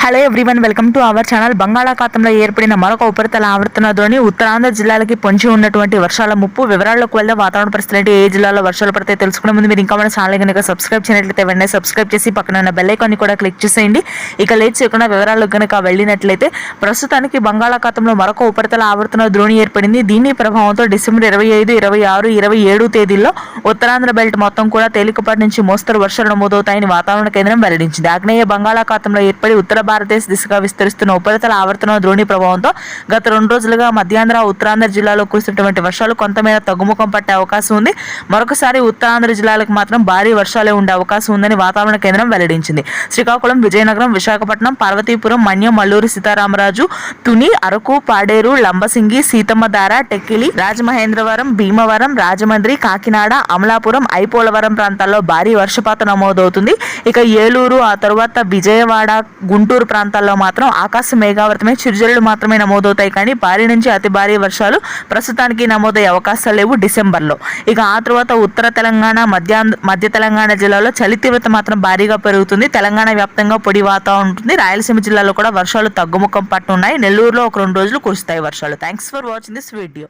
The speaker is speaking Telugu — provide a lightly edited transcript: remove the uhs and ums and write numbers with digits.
Hello everyone, welcome to our channel. బంగాళాఖాతంలో ఏర్పడిన మరొక ఉపరితల ఆవర్తన ద్రోణి ఉత్తరాంధ్ర జిల్లాలకి పొంచి ఉన్నటువంటి వర్షాల ముప్పు. వివరాల్లోకి వెళ్తే వాతావరణ పరిస్థితులు ఏంటి, ఏ జిల్లాలో వర్షాలు పడితే తెలుసుకునే ముందు మీరు ఇంకా మన ఛానల్ కనుక సబ్స్క్రైబ్ చేయనట్లయితే వెంటనే సబ్స్క్రైబ్ చేసి పక్కన ఉన్న బెల్ ఐకాన్ ని కూడా క్లిక్ చేసేయండి. ఇక లేట్ చేయకుండా వివరాల్లోకి కనుక వెళ్ళినట్లయితే ప్రస్తుతానికి బంగాళాఖాతంలో మరొక ఉపరితల ఆవర్తన ద్రోణి ఏర్పడింది. దీని ప్రభావంతో డిసెంబర్ 25, 26, 27 తేదీల్లో ఉత్తరాంధ్ర బెల్ట్ మొత్తం కూడా తేలికపాటి నుంచి మోస్తరు వర్షాలు నమోదవుతాయని వాతావరణ కేంద్రం వెల్లడించింది. ఆగ్నేయ బంగాళాఖాతంలో ఏర్పడి ఉత్తర భారతదేశ దిశగా విస్తరిస్తున్న ఉపరితల ఆవర్తన ద్రోణి ప్రభావంతో గత 2 రోజులుగా మధ్యాంధ్ర, ఉత్తరాంధ్ర జిల్లాలో కురుస్తున్నటువంటి వర్షాలు కొంతమేర తగ్గుముఖం పట్టే అవకాశం ఉంది. మరొకసారి ఉత్తరాంధ్ర జిల్లాలకు మాత్రం భారీ వర్షాలే ఉండే అవకాశం ఉందని వాతావరణ కేంద్రం వెల్లడించింది. శ్రీకాకుళం, విజయనగరం, విశాఖపట్నం, పార్వతీపురం, మన్యం, మల్లూరు సీతారామరాజు, తుని, అరకు, పాడేరు, లంబసింగి, సీతమ్మధార, టెక్కిలి, రాజమహేంద్రవరం, భీమవరం, రాజమండ్రి, కాకినాడ, అమలాపురం, ఐపోలవరం ప్రాంతాల్లో భారీ వర్షపాతం నమోదవుతుంది. ఇక ఏలూరు, ఆ తరువాత విజయవాడ, గుంటూరు ప్రాంతాల్లో మాత్రం ఆకాశం మేఘావృతమై చిరుజల్లులు మాత్రమే నమోదవుతాయి. కానీ భారీ నుంచి అతి భారీ వర్షాలు ప్రస్తుతానికి నమోదయ్యే అవకాశాలు లేవు డిసెంబర్లో. ఇక ఆ తర్వాత ఉత్తర తెలంగాణ, మధ్య తెలంగాణ జిల్లాలో చలి తీవ్రత మాత్రం భారీగా పెరుగుతుంది. తెలంగాణ వ్యాప్తంగా పొడి వాతావరణం ఉంటుంది. రాయలసీమ జిల్లాలో కూడా వర్షాలు తగ్గుముఖం పట్టున్నాయి. నెల్లూరులో ఒక 2 రోజులు కురుస్తాయి వర్షాలు. Thanks for watching this video.